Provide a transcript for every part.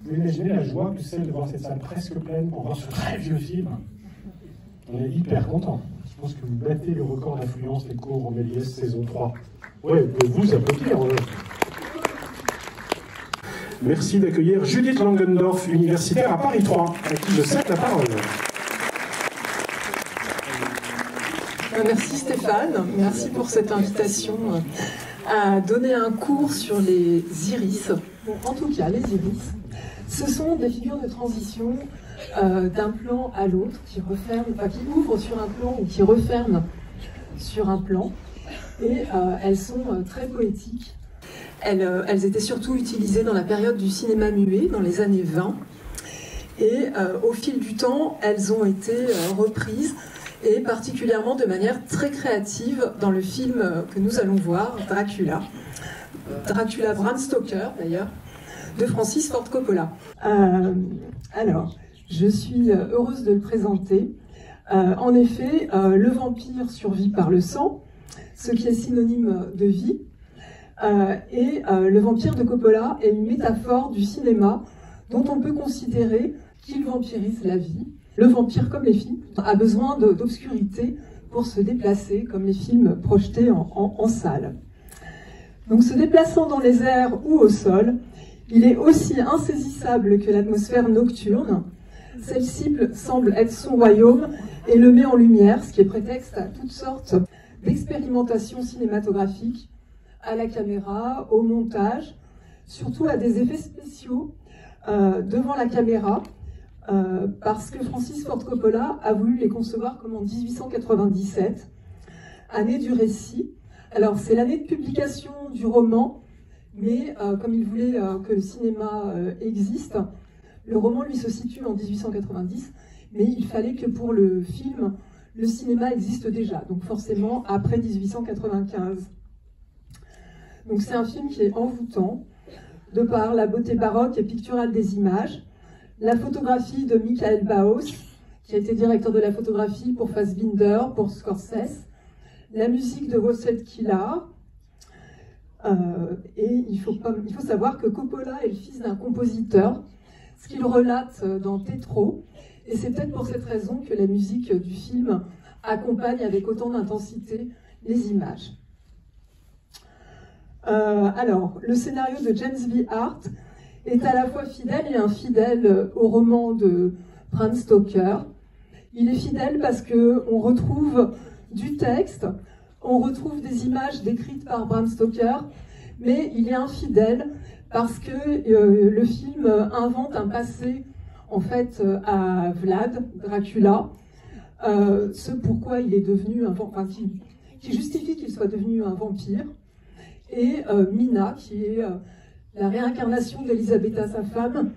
Vous imaginez la joie que c'est de voir cette salle presque pleine pour voir ce très vieux film. On est hyper content. Je pense que vous battez le record d'affluence des cours en Méliès saison 3. Ouais, vous pouvez vous applaudir. Merci d'accueillir Judith Langendorf, universitaire à Paris 3, à qui je cède la parole. Merci Stéphane, merci pour cette invitation à donner un cours sur les iris. Bon, en tout cas, les iris, ce sont des figures de transition d'un plan à l'autre qui ouvrent sur un plan ou qui referment sur un plan. Et elles sont très poétiques. Elles étaient surtout utilisées dans la période du cinéma muet, dans les années 20. Et au fil du temps, elles ont été reprises, et particulièrement de manière très créative dans le film que nous allons voir, Dracula. Dracula Bram Stoker, d'ailleurs, de Francis Ford Coppola. Alors, je suis heureuse de le présenter. En effet, le vampire survit par le sang, ce qui est synonyme de vie. Et le vampire de Coppola est une métaphore du cinéma dont on peut considérer qu'il vampirise la vie. Le vampire, comme les films, a besoin d'obscurité pour se déplacer, comme les films projetés en salle. Donc, se déplaçant dans les airs ou au sol, il est aussi insaisissable que l'atmosphère nocturne. Celle-ci semble être son royaume et le met en lumière, ce qui est prétexte à toutes sortes d'expérimentations cinématographiques, à la caméra, au montage, surtout à des effets spéciaux devant la caméra, parce que Francis Ford Coppola a voulu les concevoir comme en 1897, année du récit. Alors c'est l'année de publication du roman, mais comme il voulait que le cinéma existe, le roman lui se situe en 1890, mais il fallait que pour le film, le cinéma existe déjà, donc forcément après 1895. Donc c'est un film qui est envoûtant, de par la beauté baroque et picturale des images, la photographie de Michael Bauhaus, qui a été directeur de la photographie pour Fassbinder, pour Scorsese, la musique de Rosette Killa, et il faut savoir que Coppola est le fils d'un compositeur, ce qu'il relate dans Tétro, et c'est peut-être pour cette raison que la musique du film accompagne avec autant d'intensité les images. Alors, le scénario de James B. Hart est à la fois fidèle et infidèle au roman de Bram Stoker. Il est fidèle parce qu'on retrouve du texte, on retrouve des images décrites par Bram Stoker, mais il est infidèle parce que le film invente un passé, en fait, à Vlad, Dracula, ce pourquoi il est devenu qui justifie qu'il soit devenu un vampire, et Mina, qui est la réincarnation d'Elisabetta, sa femme,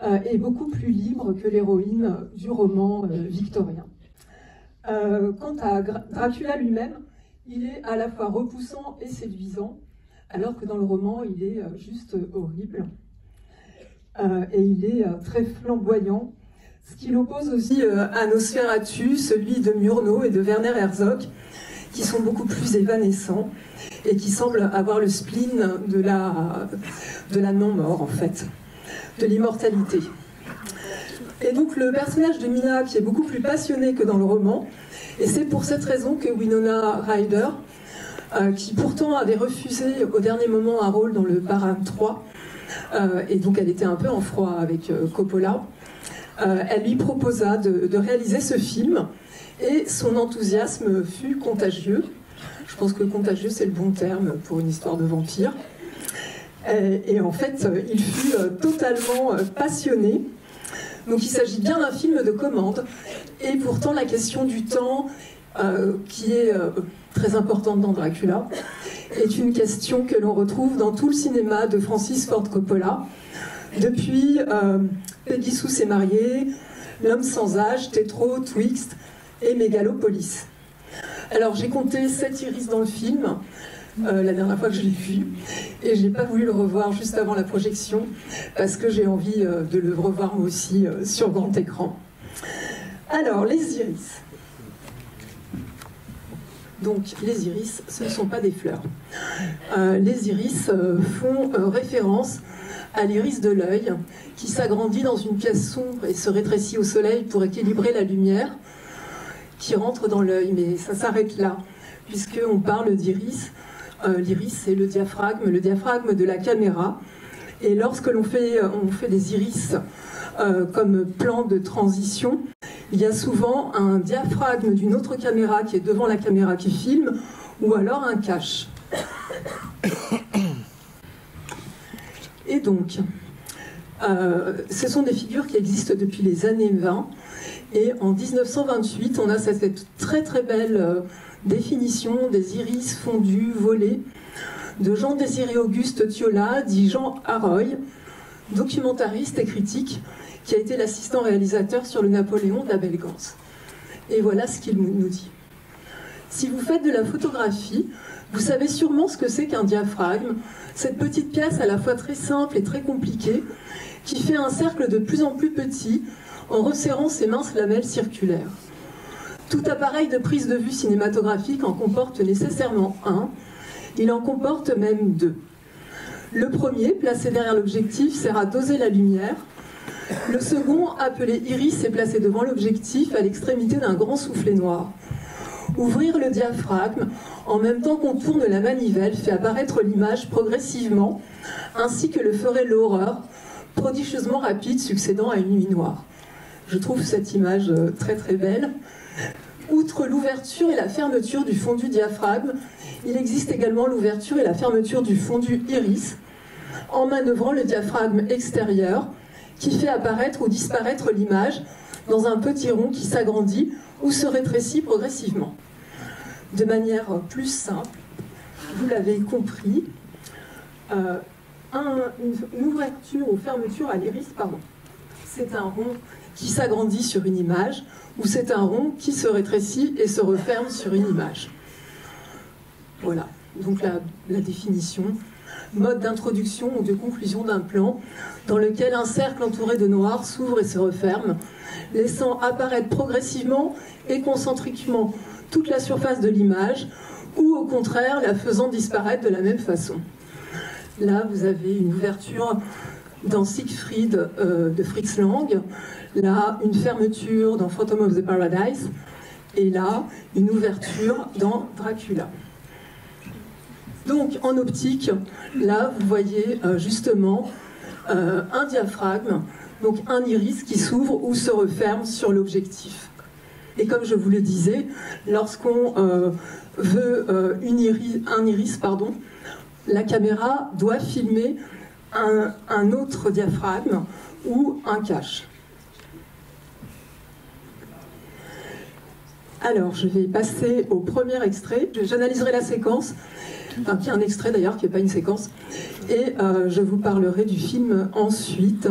est beaucoup plus libre que l'héroïne du roman victorien. Quant à Dracula lui-même, il est à la fois repoussant et séduisant, alors que dans le roman, il est juste horrible. Et il est très flamboyant, ce qui l'oppose aussi à Nosferatu, celui de Murnau et de Werner Herzog, qui sont beaucoup plus évanescents et qui semblent avoir le spleen de la non-mort, en fait, de l'immortalité. Et donc le personnage de Mina, qui est beaucoup plus passionné que dans le roman, et c'est pour cette raison que Winona Ryder, qui pourtant avait refusé au dernier moment un rôle dans le Parrain 3, et donc elle était un peu en froid avec Coppola, elle lui proposa de réaliser ce film, et son enthousiasme fut contagieux. Je pense que contagieux, c'est le bon terme pour une histoire de vampire. Et en fait, il fut totalement passionné. Donc il s'agit bien d'un film de commande. Et pourtant, la question du temps, qui est très importante dans Dracula, est une question que l'on retrouve dans tout le cinéma de Francis Ford Coppola. Depuis Peggy Sue s'est mariée, L'homme sans âge, Tétro, Twixt et Mégalopolis. Alors j'ai compté 7 iris dans le film, la dernière fois que je l'ai vu, et je n'ai pas voulu le revoir juste avant la projection, parce que j'ai envie de le revoir moi aussi sur grand écran. Alors, les iris. Donc, les iris, ce ne sont pas des fleurs. Les iris font référence à l'iris de l'œil, qui s'agrandit dans une pièce sombre et se rétrécit au soleil pour équilibrer la lumière qui rentre dans l'œil. Mais ça s'arrête là, puisqu'on parle d'iris. L'iris, c'est le diaphragme de la caméra. Et lorsque on fait des iris comme plan de transition, il y a souvent un diaphragme d'une autre caméra qui est devant la caméra qui filme, ou alors un cache. Et donc, ce sont des figures qui existent depuis les années 20. Et en 1928, on a cette très très belle définition des iris fondus, volés, de Jean-Désiré Auguste Thiolat, dit Jean Haroy, documentariste et critique, qui a été l'assistant réalisateur sur le Napoléon d'Abel Gance. Et voilà ce qu'il nous dit. Si vous faites de la photographie, vous savez sûrement ce que c'est qu'un diaphragme, cette petite pièce à la fois très simple et très compliquée, qui fait un cercle de plus en plus petit en resserrant ses minces lamelles circulaires. Tout appareil de prise de vue cinématographique en comporte nécessairement un, il en comporte même deux. Le premier, placé derrière l'objectif, sert à doser la lumière. Le second, appelé iris, est placé devant l'objectif à l'extrémité d'un grand soufflet noir. Ouvrir le diaphragme, en même temps qu'on tourne la manivelle, fait apparaître l'image progressivement, ainsi que le ferait l'horreur, prodigieusement rapide, succédant à une nuit noire. Je trouve cette image très très belle. Outre l'ouverture et la fermeture du fondu diaphragme, il existe également l'ouverture et la fermeture du fondu iris, en manœuvrant le diaphragme extérieur, qui fait apparaître ou disparaître l'image dans un petit rond qui s'agrandit ou se rétrécit progressivement. De manière plus simple, vous l'avez compris, une ouverture ou fermeture à l'iris, c'est un rond qui s'agrandit sur une image, ou c'est un rond qui se rétrécit et se referme sur une image. Voilà, donc la définition. Mode d'introduction ou de conclusion d'un plan dans lequel un cercle entouré de noir s'ouvre et se referme, laissant apparaître progressivement et concentriquement toute la surface de l'image, ou au contraire la faisant disparaître de la même façon. Là, vous avez une ouverture dans Siegfried de Fritz Lang, là, une fermeture dans Phantom of the Paradise, et là, une ouverture dans Dracula. Donc, en optique, là, vous voyez justement un diaphragme, donc un iris qui s'ouvre ou se referme sur l'objectif. Et comme je vous le disais, lorsqu'on veut un iris, la caméra doit filmer un autre diaphragme ou un cache. Alors, je vais passer au premier extrait. J'analyserai la séquence, qui est un extrait d'ailleurs, qui n'est pas une séquence, et je vous parlerai du film ensuite.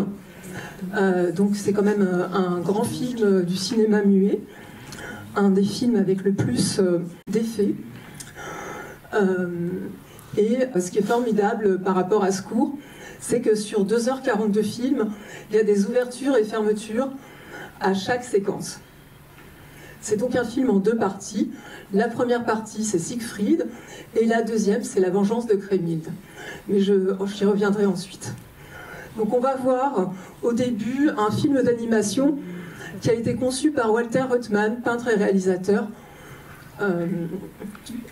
Donc, c'est quand même un grand film du cinéma muet, un des films avec le plus d'effets. Et ce qui est formidable par rapport à ce cours, c'est que sur 2h40 de film, il y a des ouvertures et fermetures à chaque séquence. C'est donc un film en deux parties. La première partie, c'est Siegfried, et la deuxième, c'est La vengeance de Crémilde. Mais j'y reviendrai ensuite. Donc on va voir au début un film d'animation qui a été conçu par Walter Ruttmann, peintre et réalisateur,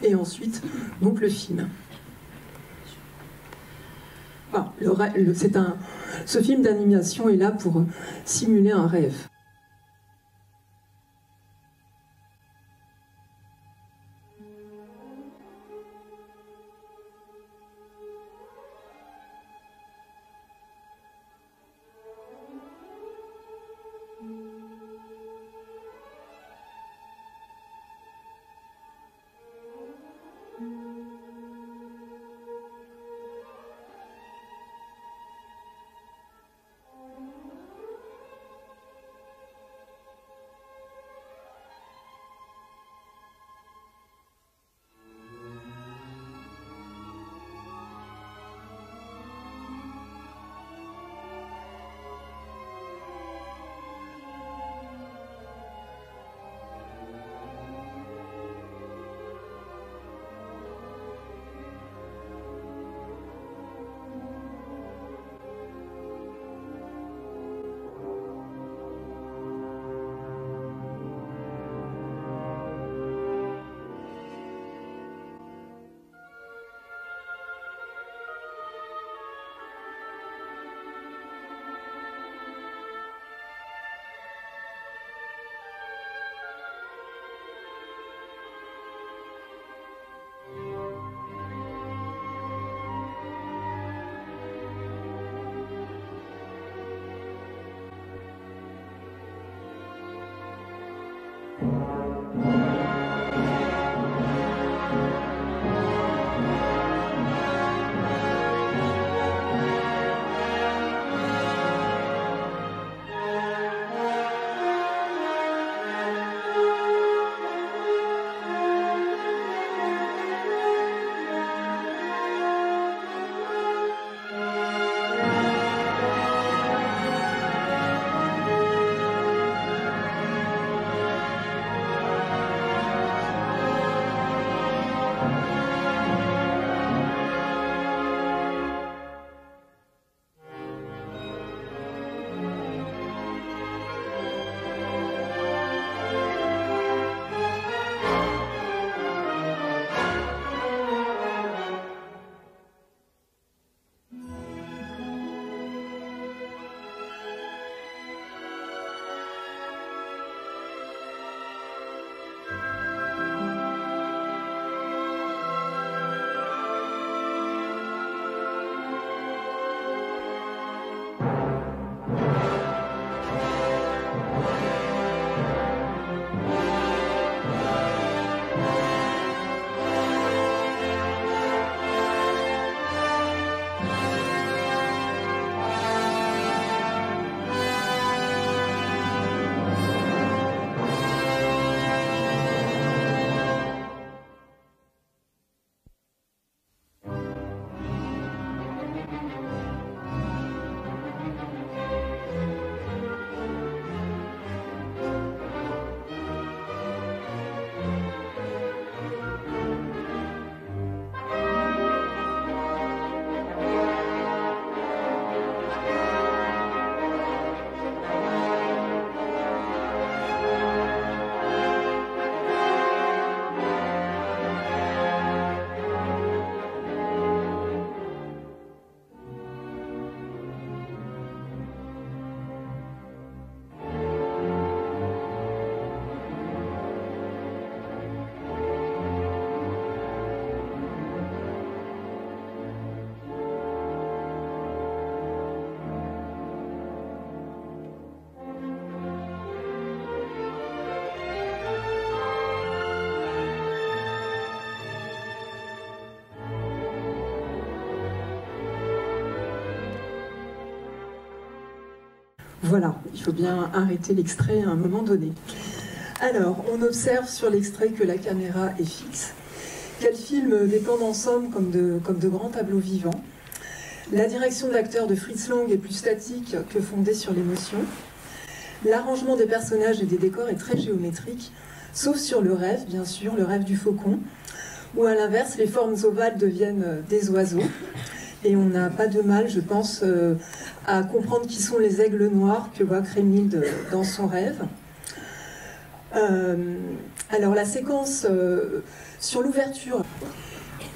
et ensuite donc le film. Enfin, ce film d'animation est là pour simuler un rêve. Voilà, il faut bien arrêter l'extrait à un moment donné. Alors, on observe sur l'extrait que la caméra est fixe, qu'elle filme des plans d'ensemble comme de grands tableaux vivants. La direction de l'acteur de Fritz Lang est plus statique que fondée sur l'émotion. L'arrangement des personnages et des décors est très géométrique, sauf sur le rêve, bien sûr, le rêve du faucon, où à l'inverse, les formes ovales deviennent des oiseaux. Et on n'a pas de mal, je pense, à comprendre qui sont les aigles noirs que voit Crémilde dans son rêve. Alors la séquence sur l'ouverture,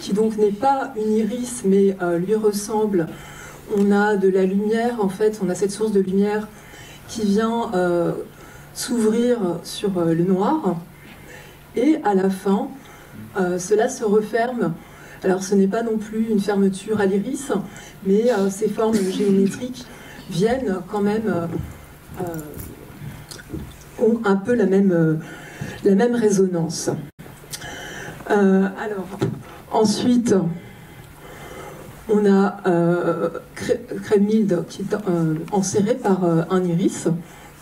qui donc n'est pas une iris, mais lui ressemble, on a de la lumière, en fait, on a cette source de lumière qui vient s'ouvrir sur le noir, et à la fin, cela se referme. Alors ce n'est pas non plus une fermeture à l'iris, mais ces formes géométriques viennent quand même, ont un peu la même résonance. Alors, ensuite, on a Crémilde qui est enserrée par un iris,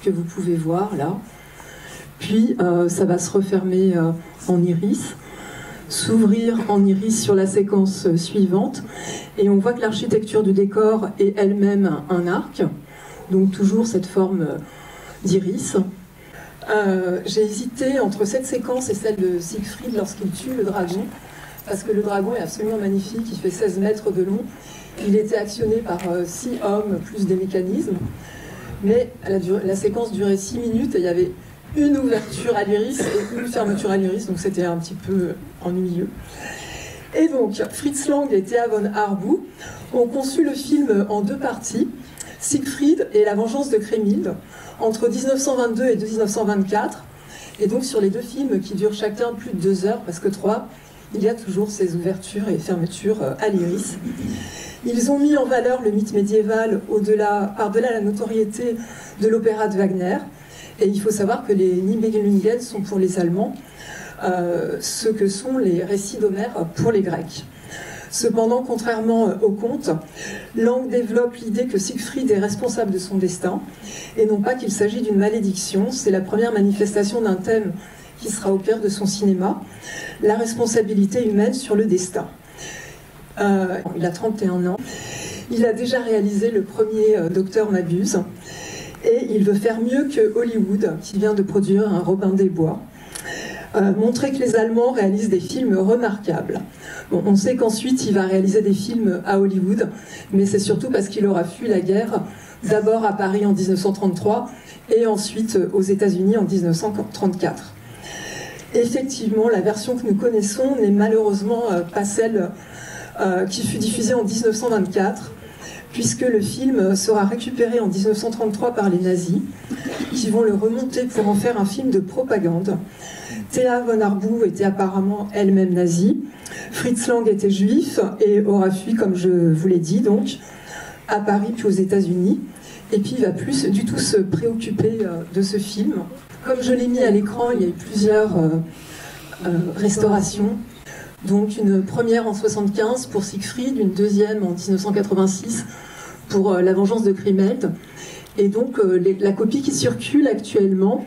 que vous pouvez voir là. Puis ça va se refermer en iris, s'ouvrir en iris sur la séquence suivante, et on voit que l'architecture du décor est elle-même un arc, donc toujours cette forme d'iris. J'ai hésité entre cette séquence et celle de Siegfried lorsqu'il tue le dragon, parce que le dragon est absolument magnifique, il fait 16 mètres de long, il était actionné par 6 hommes plus des mécanismes, mais la séquence durait 6 minutes et il y avait une ouverture à l'iris et une fermeture à l'iris, donc c'était un petit peu ennuyeux. Et donc, Fritz Lang et Thea von Harbou ont conçu le film en 2 parties, Siegfried et La vengeance de Crémilde, entre 1922 et 1924. Et donc sur les 2 films qui durent chacun plus de 2 heures, parce que 3, il y a toujours ces ouvertures et fermetures à l'iris. Ils ont mis en valeur le mythe médiéval par-delà la notoriété de l'opéra de Wagner. Et il faut savoir que les Nibelungen sont pour les Allemands ce que sont les récits d'Homère pour les Grecs. Cependant, contrairement au conte, Lang développe l'idée que Siegfried est responsable de son destin, et non pas qu'il s'agit d'une malédiction. C'est la première manifestation d'un thème qui sera au cœur de son cinéma, la responsabilité humaine sur le destin. Il a 31 ans, il a déjà réalisé le premier Docteur Mabuse, et il veut faire mieux que Hollywood, qui vient de produire un Robin des Bois. Montrer que les Allemands réalisent des films remarquables. Bon, on sait qu'ensuite il va réaliser des films à Hollywood, mais c'est surtout parce qu'il aura fui la guerre, d'abord à Paris en 1933 et ensuite aux États-Unis en 1934. Effectivement, la version que nous connaissons n'est malheureusement pas celle qui fut diffusée en 1924, puisque le film sera récupéré en 1933 par les nazis, qui vont le remonter pour en faire un film de propagande. Thea von Harbou était apparemment elle-même nazie, Fritz Lang était juif et aura fui, comme je vous l'ai dit, donc, à Paris puis aux États-Unis, et puis il va plus du tout se préoccuper de ce film. Comme je l'ai mis à l'écran, il y a eu plusieurs restaurations. Donc une première en 1975 pour Siegfried, une deuxième en 1986 pour La vengeance de Crémilde. Et donc la copie qui circule actuellement,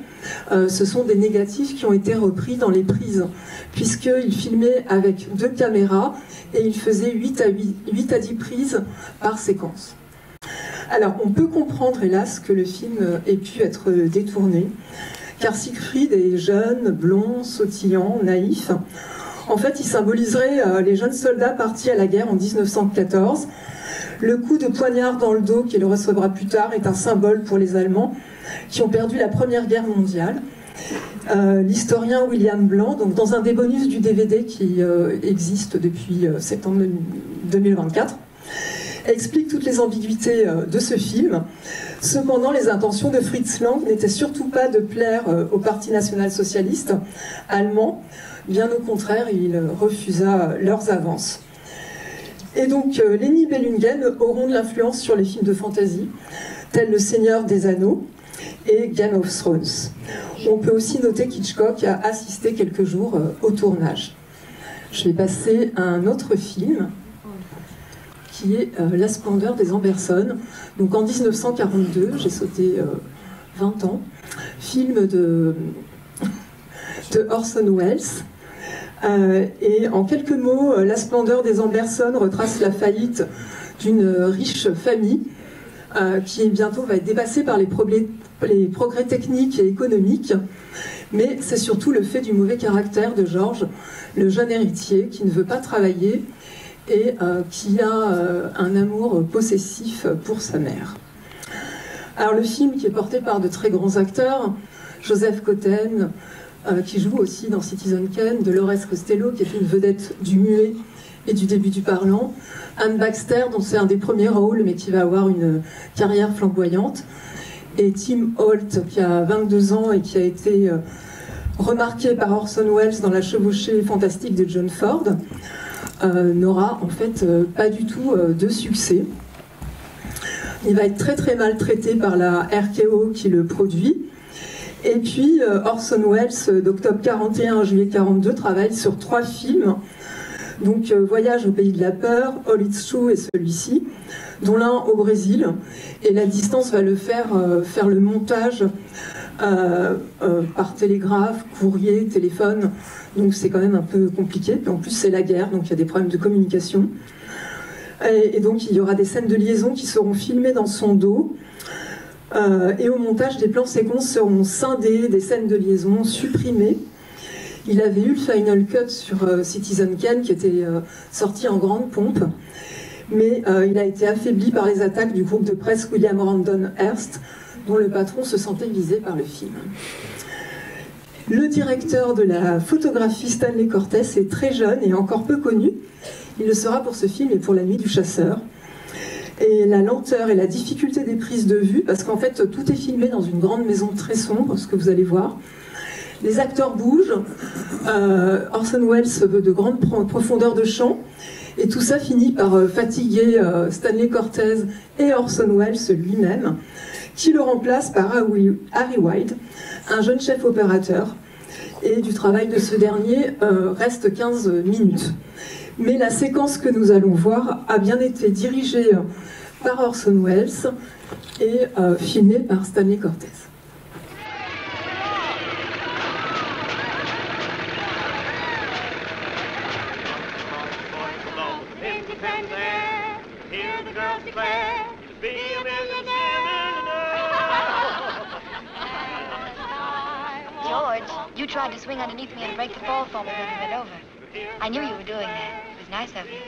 ce sont des négatifs qui ont été repris dans les prises, puisqu'il filmait avec 2 caméras et il faisait 8 à 10 prises par séquence. Alors on peut comprendre hélas que le film ait pu être détourné, car Siegfried est jeune, blond, sautillant, naïf. En fait, il symboliserait les jeunes soldats partis à la guerre en 1914. Le coup de poignard dans le dos qu'il recevra plus tard est un symbole pour les Allemands qui ont perdu la Première Guerre mondiale. L'historien William Blanc, donc dans un des bonus du DVD qui existe depuis septembre 2024, explique toutes les ambiguïtés de ce film. Cependant, les intentions de Fritz Lang n'étaient surtout pas de plaire au Parti national-socialiste allemand. Bien au contraire, il refusa leurs avances. Et donc, les Nibelungen auront de l'influence sur les films de fantasy, tels Le Seigneur des Anneaux et Game of Thrones. On peut aussi noter qu'Hitchcock a assisté quelques jours au tournage. Je vais passer à un autre film, qui est La splendeur des Amberson. Donc en 1942, j'ai sauté 20 ans, film de Orson Welles. Et en quelques mots, La splendeur des Amberson retrace la faillite d'une riche famille qui bientôt va être dépassée par les progrès techniques et économiques. Mais c'est surtout le fait du mauvais caractère de George, le jeune héritier qui ne veut pas travailler et qui a un amour possessif pour sa mère. Alors le film qui est porté par de très grands acteurs, Joseph Cotten, qui joue aussi dans Citizen Kane, Dolores Costello, qui est une vedette du muet et du début du parlant, Anne Baxter, dont c'est un des premiers rôles, mais qui va avoir une carrière flamboyante, et Tim Holt, qui a 22 ans et qui a été remarqué par Orson Welles dans La chevauchée fantastique de John Ford, n'aura en fait pas du tout de succès. Il va être très très maltraité par la RKO qui le produit. Et puis Orson Welles, d'octobre 41 à juillet 42, travaille sur 3 films. Donc Voyage au pays de la peur, All It's True et celui-ci, dont l'un au Brésil. Et la distance va le faire faire le montage par télégraphe, courrier, téléphone. Donc c'est quand même un peu compliqué. Puis en plus c'est la guerre, donc il y a des problèmes de communication. Et donc il y aura des scènes de liaison qui seront filmées dans son dos. Et au montage, des plans séquences seront scindés, des scènes de liaison supprimées. Il avait eu le final cut sur Citizen Kane qui était sorti en grande pompe, mais il a été affaibli par les attaques du groupe de presse William Randon Hearst, dont le patron se sentait visé par le film. Le directeur de la photographie, Stanley Cortez, est très jeune et encore peu connu. Il le sera pour ce film et pour La Nuit du Chasseur. Et la lenteur et la difficulté des prises de vue, parce qu'en fait tout est filmé dans une grande maison très sombre, ce que vous allez voir. Les acteurs bougent, Orson Welles veut de grandes profondeurs de champ, et tout ça finit par fatiguer Stanley Cortez et Orson Welles lui-même, qui le remplace par Harry White, un jeune chef opérateur, et du travail de ce dernier reste 15 minutes. Mais la séquence que nous allons voir a bien été dirigée par Orson Welles et filmée par Stanley Cortez. George, you tried to swing underneath me and break the fall foam when you went over. I knew you were doing that. It was nice of you.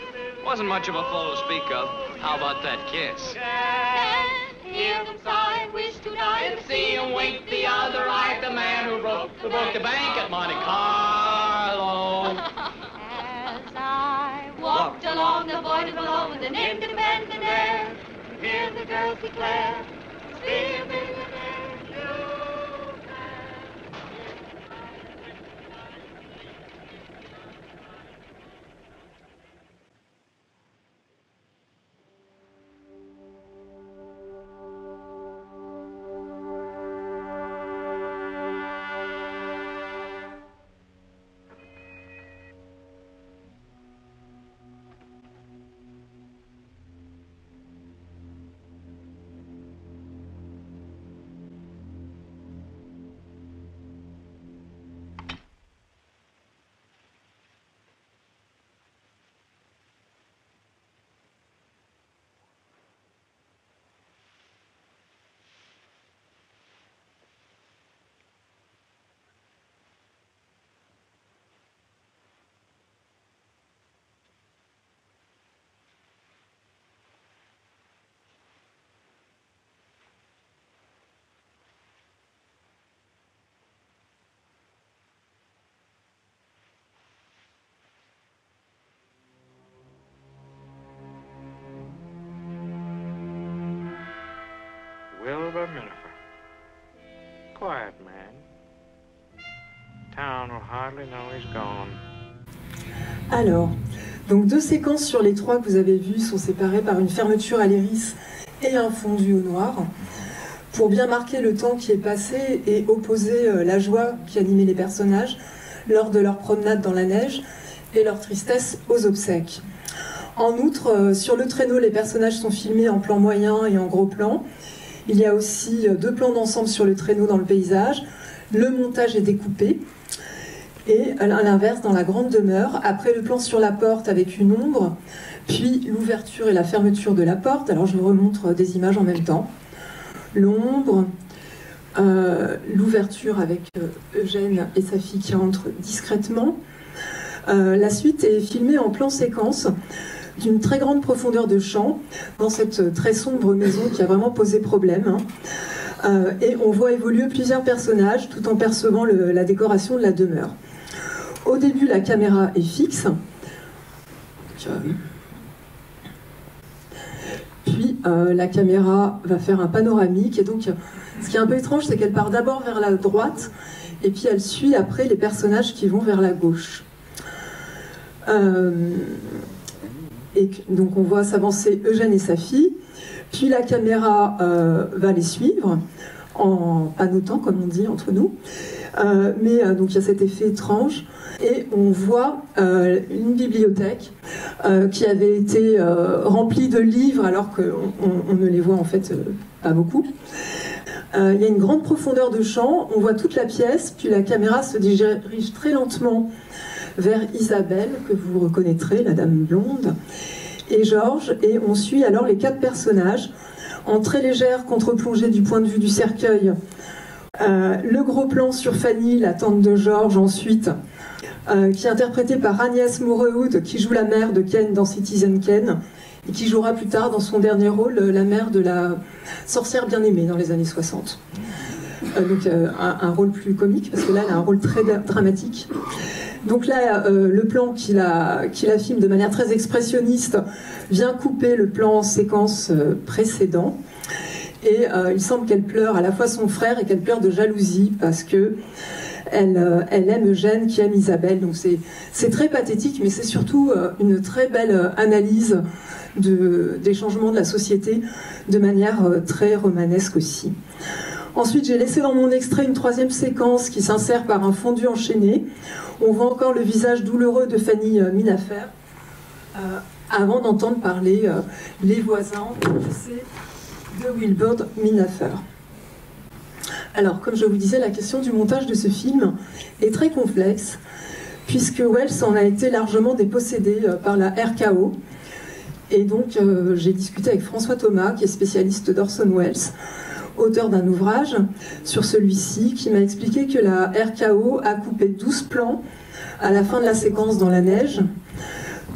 Wasn't much of a fall to speak of. How about that kiss? Hear them sigh, wish to die, and see him wink the other eye. The man who broke the bank at Monte Carlo. As I walked along the void below with an independent air, hear the girls declare, be a millionaire, you can. Wilbur Minifer. Quiet man. Town will hardly know he's gone. Alors, donc 2 séquences sur les 3 que vous avez vues sont séparées par une fermeture à l'iris et un fondu au noir, pour bien marquer le temps qui est passé et opposer la joie qui animait les personnages lors de leur promenade dans la neige et leur tristesse aux obsèques. En outre, sur le traîneau, les personnages sont filmés en plan moyen et en gros plan. Il y a aussi 2 plans d'ensemble sur le traîneau dans le paysage. Le montage est découpé. Et à l'inverse, dans la grande demeure, après le plan sur la porte avec une ombre, puis l'ouverture et la fermeture de la porte. Alors je vous remontre des images en même temps. L'ombre, l'ouverture avec Eugène et sa fille qui rentrent discrètement. La suite est filmée en plan séquence d'une très grande profondeur de champ dans cette très sombre maison qui a vraiment posé problème. Et on voit évoluer plusieurs personnages tout en percevant la décoration de la demeure. Au début, la caméra est fixe. Puis la caméra va faire un panoramique. Et donc, ce qui est un peu étrange, c'est qu'elle part d'abord vers la droite et puis elle suit après les personnages qui vont vers la gauche. Et donc on voit s'avancer Eugène et sa fille, puis la caméra va les suivre en panotant, comme on dit entre nous, mais donc il y a cet effet étrange, et on voit une bibliothèque qui avait été remplie de livres alors qu'on ne les voit en fait pas beaucoup. Il y a une grande profondeur de champ, on voit toute la pièce, puis la caméra se dirige très lentement vers Isabelle, que vous reconnaîtrez, la dame blonde, et Georges, et on suit alors les 4 personnages, en très légère contre-plongée du point de vue du cercueil. Le gros plan sur Fanny, la tante de Georges, ensuite, qui est interprétée par Agnès Moorewood, qui joue la mère de Ken dans Citizen Kane, et qui jouera plus tard dans son dernier rôle, la mère de la sorcière bien-aimée dans les années 60. Donc un rôle plus comique, parce que là, elle a un rôle très dramatique. Donc là, le plan qui la filme de manière très expressionniste vient couper le plan en séquence précédent. Et il semble qu'elle pleure à la fois son frère et qu'elle pleure de jalousie parce que elle aime Eugène qui aime Isabelle. Donc c'est très pathétique, mais c'est surtout une très belle analyse des changements de la société de manière très romanesque aussi. Ensuite, j'ai laissé dans mon extrait une 3e séquence qui s'insère par un fondu enchaîné. On voit encore le visage douloureux de Fanny Minafer avant d'entendre parler les voisins de Wilbur Minafer. Alors, comme je vous disais, la question du montage de ce film est très complexe puisque Welles en a été largement dépossédé par la RKO. Et donc, j'ai discuté avec François Thomas, qui est spécialiste d'Orson Welles, auteur d'un ouvrage sur celui-ci, qui m'a expliqué que la RKO a coupé 12 plans à la fin de la séquence dans la neige.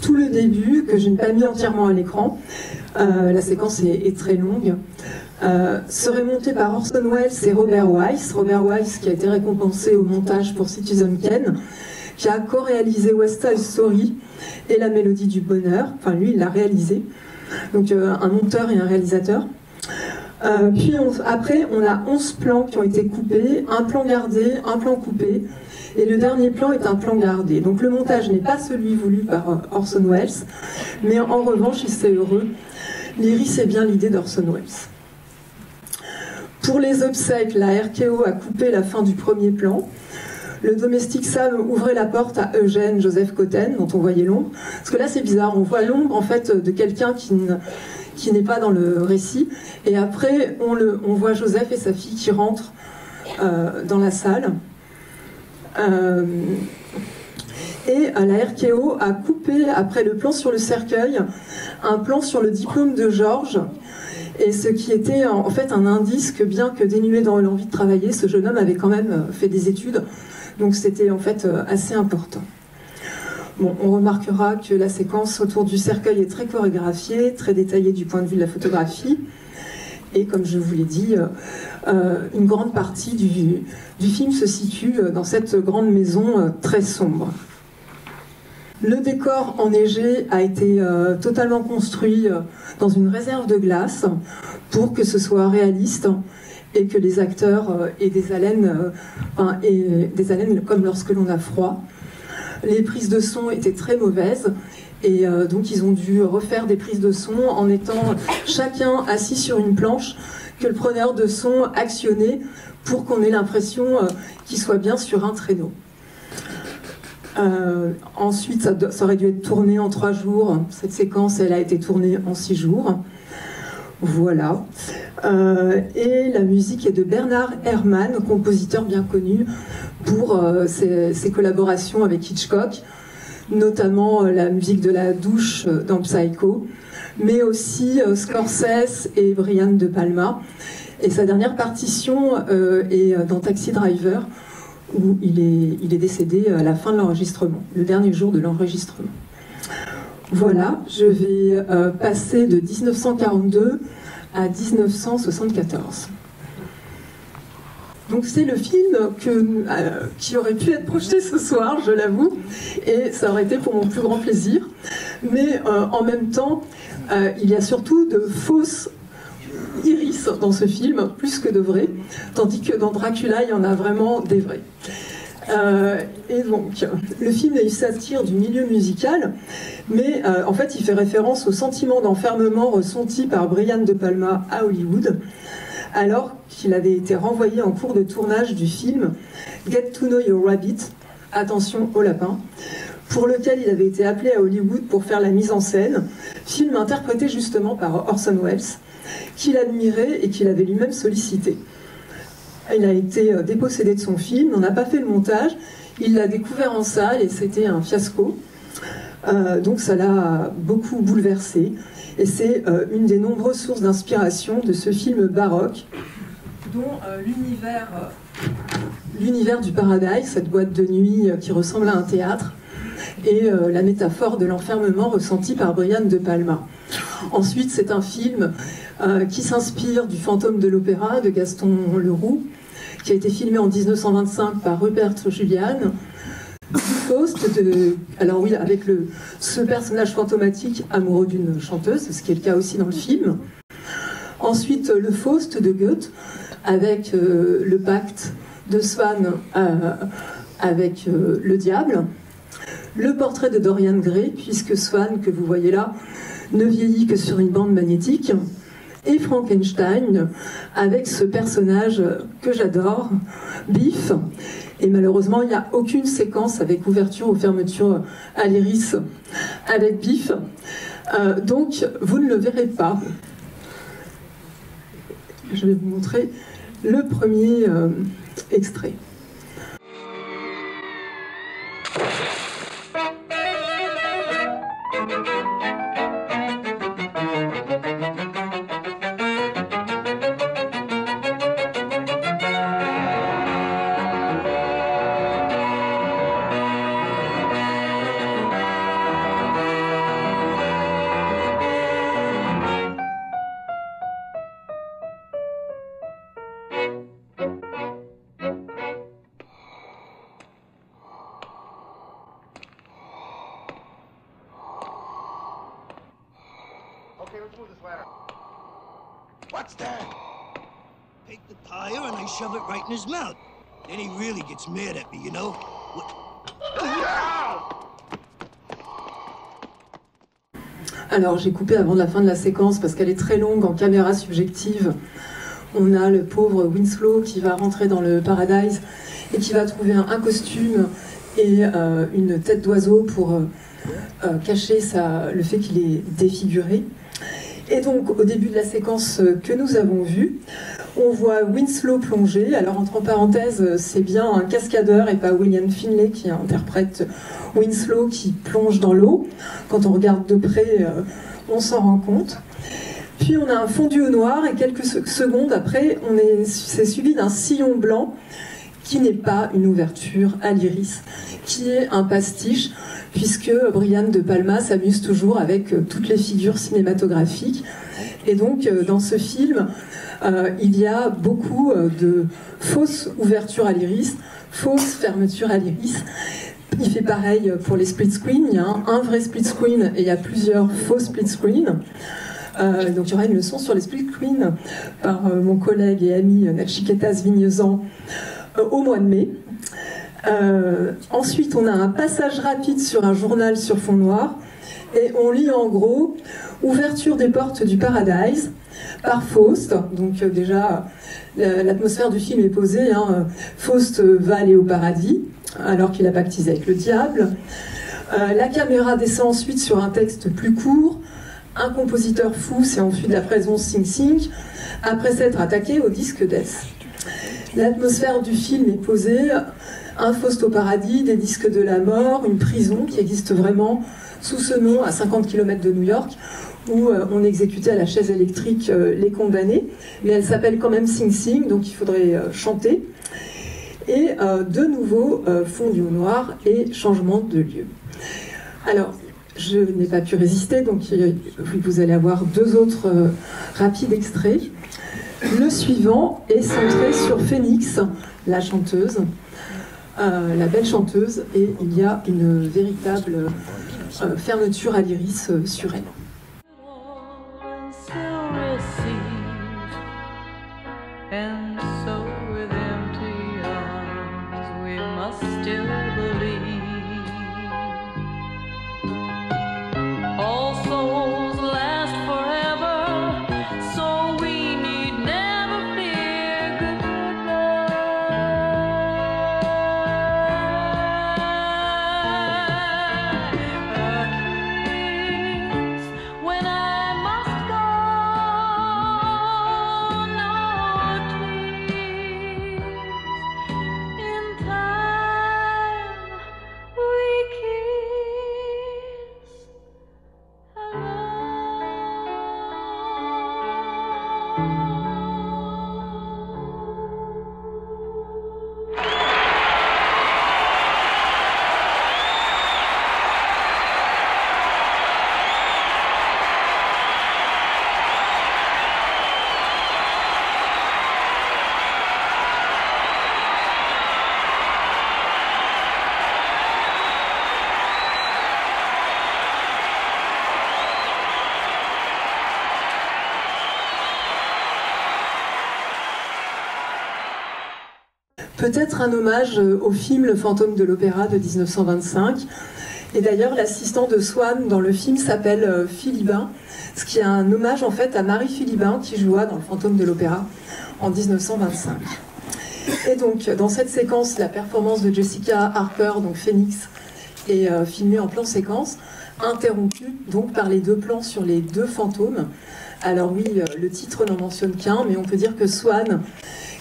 Tout le début, que je n'ai pas mis entièrement à l'écran, la séquence est très longue, serait monté par Orson Welles et Robert Wise. Robert Wise qui a été récompensé au montage pour Citizen Kane, qui a co-réalisé West Side Story et La Mélodie du Bonheur. Enfin, lui, il l'a réalisé. Donc, un monteur et un réalisateur. Puis après, on a 11 plans qui ont été coupés, un plan gardé, un plan coupé, et le dernier plan est un plan gardé. Donc le montage n'est pas celui voulu par Orson Welles, mais en revanche, il s'est heureux. L'Iris est bien l'idée d'Orson Welles. Pour les obsèques, la RKO a coupé la fin du premier plan. Le domestique Sam ouvrait la porte à Eugène Joseph Cotten, dont on voyait l'ombre. Parce que là, c'est bizarre, on voit l'ombre en fait de quelqu'un qui n'est pas dans le récit. Et après, on voit Joseph et sa fille qui rentrent dans la salle. Et la RKO a coupé, après le plan sur le cercueil, un plan sur le diplôme de Georges. Et ce qui était en fait un indice que, bien que dénué dans l'envie de travailler, ce jeune homme avait quand même fait des études. Donc c'était en fait assez important. Bon, on remarquera que la séquence autour du cercueil est très chorégraphiée, très détaillée du point de vue de la photographie. Et comme je vous l'ai dit, une grande partie du film se situe dans cette grande maison très sombre. Le décor enneigé a été totalement construit dans une réserve de glace pour que ce soit réaliste et que les acteurs aient des haleines comme lorsque l'on a froid. Les prises de son étaient très mauvaises et donc ils ont dû refaire des prises de son en étant chacun assis sur une planche que le preneur de son actionnait pour qu'on ait l'impression qu'il soit bien sur un traîneau. Ensuite, ça aurait dû être tourné en 3 jours. Cette séquence, elle a été tournée en 6 jours. Voilà. Et la musique est de Bernard Herrmann, compositeur bien connu pour ses collaborations avec Hitchcock, notamment la musique de la douche dans Psycho, mais aussi Scorsese et Brian De Palma. Et sa dernière partition est dans Taxi Driver, où il est décédé à la fin de l'enregistrement, le dernier jour de l'enregistrement. Voilà, je vais passer de 1942 à 1974. Donc c'est le film qui aurait pu être projeté ce soir, je l'avoue, et ça aurait été pour mon plus grand plaisir. Mais en même temps, il y a surtout de fausses iris dans ce film, plus que de vrais, tandis que dans Dracula, il y en a vraiment des vrais. Et donc, le film est une satire du milieu musical, mais en fait, il fait référence au sentiment d'enfermement ressenti par Brian De Palma à Hollywood, alors qu'il avait été renvoyé en cours de tournage du film Get to Know Your Rabbit, attention au lapin, pour lequel il avait été appelé à Hollywood pour faire la mise en scène, film interprété justement par Orson Welles, qu'il admirait et qu'il avait lui-même sollicité. Il a été dépossédé de son film, n'en a pas fait le montage, il l'a découvert en salle et c'était un fiasco. Donc ça l'a beaucoup bouleversé. Et c'est une des nombreuses sources d'inspiration de ce film baroque, dont l'univers du Paradise, cette boîte de nuit qui ressemble à un théâtre, et la métaphore de l'enfermement ressenti par Brian De Palma. Ensuite, c'est un film qui s'inspire du Fantôme de l'Opéra de Gaston Leroux, qui a été filmé en 1925 par Rupert Julian. Du Faust, alors oui, avec ce personnage fantomatique amoureux d'une chanteuse, ce qui est le cas aussi dans le film. Ensuite, le Faust de Goethe, avec le pacte de Swann avec le diable. Le portrait de Dorian Gray, puisque Swann, que vous voyez là, ne vieillit que sur une bande magnétique. Et Frankenstein, avec ce personnage que j'adore, Biff. Et malheureusement, il n'y a aucune séquence avec ouverture ou fermeture à l'iris avec Biff. Donc, vous ne le verrez pas. Je vais vous montrer le premier extrait. What's that? Take the tire and I shove it right in his mouth. Then he really gets mad at me, you know? Alors j'ai coupé avant la fin de la séquence parce qu'elle est très longue en caméra subjective. On a le pauvre Winslow qui va rentrer dans le Paradise et qui va trouver un costume et une tête d'oiseau pour cacher le fait qu'il est défiguré. Et donc, au début de la séquence que nous avons vue, on voit Winslow plonger. Alors, entre parenthèses, c'est bien un cascadeur et pas William Finlay qui interprète Winslow qui plonge dans l'eau. Quand on regarde de près, on s'en rend compte. Puis, on a un fondu au noir et quelques secondes après, c'est suivi d'un sillon blanc qui n'est pas une ouverture à l'iris, qui est un pastiche, puisque Brian De Palma s'amuse toujours avec toutes les figures cinématographiques. Et donc, dans ce film, il y a beaucoup de fausses ouvertures à l'iris, fausses fermetures à l'iris. Il fait pareil pour les split screen. Il y a un vrai split screen et il y a plusieurs faux split screen. Donc il y aura une leçon sur les split screen par mon collègue et ami Nachiketas Vignezan au mois de mai. Ensuite, on a un passage rapide sur un journal sur fond noir et on lit en gros « Ouverture des portes du Paradise ». par Faust. Donc déjà, l'atmosphère du film est posée. Hein. Faust va aller au paradis, alors qu'il a pactisé avec le diable. La caméra descend ensuite sur un texte plus court. Un compositeur fou, c'est ensuite la présence Sing Sing, après s'être attaqué au disque Death. L'atmosphère du film est posée, un Faust au paradis, des disques de la mort, une prison qui existe vraiment sous ce nom à 50 km de New York, où on exécutait à la chaise électrique les condamnés, mais elle s'appelle quand même Sing Sing, donc il faudrait chanter. Et de nouveau, fondu au noir et changement de lieu. Alors, je n'ai pas pu résister, donc vous allez avoir deux autres rapides extraits. Le suivant est centré sur Phoenix, la chanteuse, la belle chanteuse, et il y a une véritable fermeture à l'iris sur elle. Peut-être un hommage au film Le Fantôme de l'Opéra de 1925. Et d'ailleurs, l'assistant de Swann dans le film s'appelle Philibin, ce qui est un hommage en fait à Marie Philibin qui joua dans Le Fantôme de l'Opéra en 1925. Et donc, dans cette séquence, la performance de Jessica Harper, donc Phoenix, est filmée en plan séquence, interrompue donc par les deux plans sur les deux fantômes. Alors oui, le titre n'en mentionne qu'un, mais on peut dire que Swann,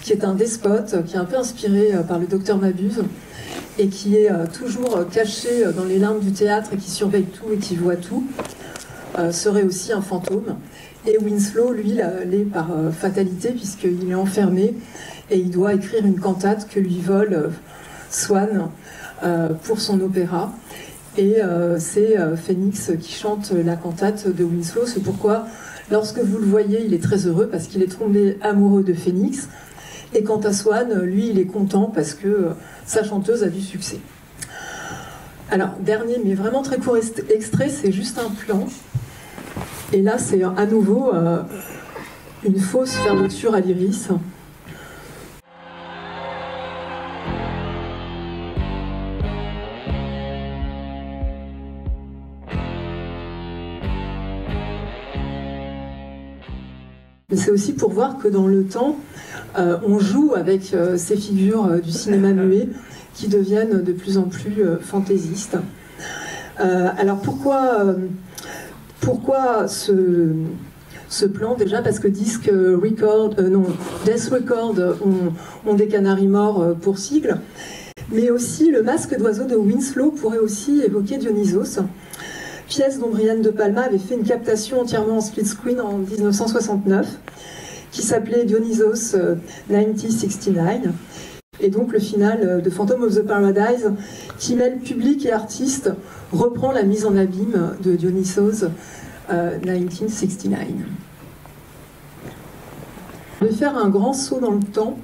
qui est un despote, qui est un peu inspiré par le docteur Mabuse, et qui est toujours caché dans les limbes du théâtre et qui surveille tout et qui voit tout, serait aussi un fantôme. Et Winslow, lui, l'est par fatalité, puisqu'il est enfermé et il doit écrire une cantate que lui vole Swann pour son opéra. Et c'est Phoenix qui chante la cantate de Winslow. C'est pourquoi, lorsque vous le voyez, il est très heureux parce qu'il est tombé amoureux de Phoenix. Et quant à Swann, lui, il est content parce que sa chanteuse a du succès. Alors, dernier, mais vraiment très court extrait, c'est juste un plan. Et là, c'est à nouveau une fausse fermeture à l'iris. Mais c'est aussi pour voir que dans le temps, on joue avec ces figures du cinéma muet qui deviennent de plus en plus fantaisistes. Alors pourquoi ce plan? Déjà parce que Death Record ont des canaris morts pour sigle, mais aussi le masque d'oiseau de Winslow pourrait aussi évoquer Dionysos, pièce dont Brian De Palma avait fait une captation entièrement en split screen en 1969, qui s'appelait Dionysos 1969, et donc le final de Phantom of the Paradise, qui mêle public et artiste, reprend la mise en abîme de Dionysos 1969. Je vais faire un grand saut dans le temps,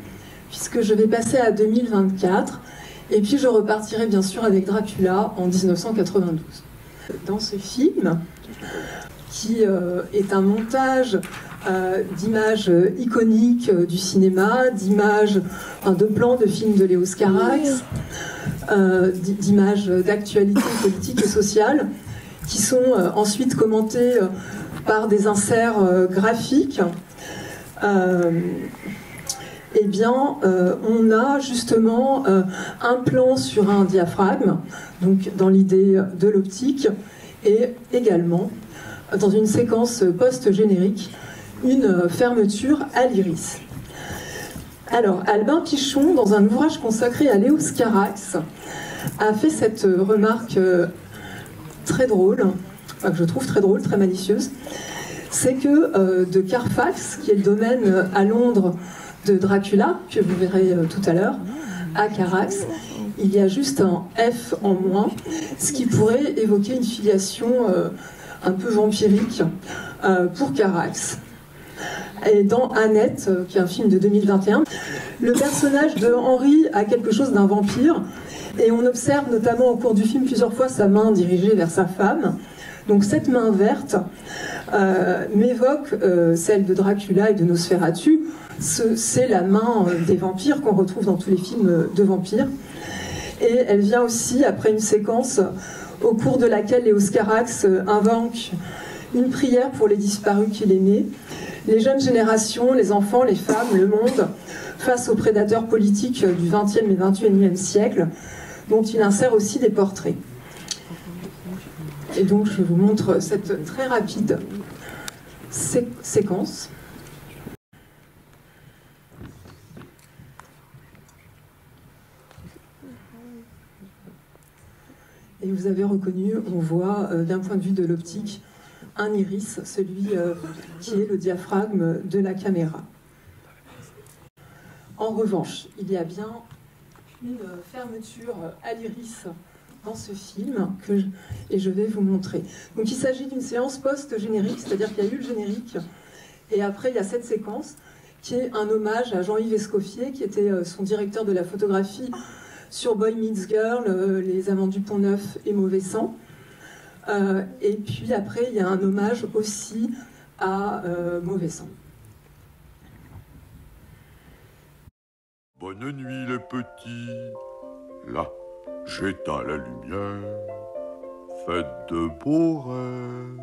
puisque je vais passer à 2024, et puis je repartirai bien sûr avec Dracula en 1992. Dans ce film, qui est un montage d'images iconiques du cinéma, d'images, de plans de films de Léos Carax, d'images d'actualité politique et sociale, qui sont ensuite commentées par des inserts graphiques eh bien, on a justement un plan sur un diaphragme, donc dans l'idée de l'optique, et également, dans une séquence post-générique, une fermeture à l'iris. Alors, Albin Pichon, dans un ouvrage consacré à Léos Carax, a fait cette remarque très drôle, enfin, que je trouve très drôle, très malicieuse, c'est que de Carfax, qui est le domaine à Londres de Dracula, que vous verrez tout à l'heure, à Carax, il y a juste un F en moins, ce qui pourrait évoquer une filiation un peu vampirique pour Carax. Et dans Annette, qui est un film de 2021, le personnage de Henry a quelque chose d'un vampire, et on observe notamment au cours du film plusieurs fois sa main dirigée vers sa femme. Donc cette main verte m'évoque celle de Dracula et de Nosferatu. C'est la main des vampires qu'on retrouve dans tous les films de vampires. Et elle vient aussi après une séquence au cours de laquelle Léos Carax invoque une prière pour les disparus qu'il aimait, les jeunes générations, les enfants, les femmes, le monde, face aux prédateurs politiques du XXe et XXIe siècle, dont il insère aussi des portraits. Et donc je vous montre cette très rapide séquence. Et vous avez reconnu, on voit d'un point de vue de l'optique, un iris, celui qui est le diaphragme de la caméra. En revanche, il y a bien une fermeture à l'iris dans ce film et je vais vous montrer. Donc il s'agit d'une séance post-générique, c'est-à-dire qu'il y a eu le générique et après il y a cette séquence qui est un hommage à Jean-Yves Escoffier qui était son directeur de la photographie sur Boy Meets Girl, Les Amants du Pont-Neuf et Mauvais Sang. Et puis après, il y a un hommage aussi à Mauvais Sang. Bonne nuit les petits, là, j'éteins la lumière, faites de beaux rêves.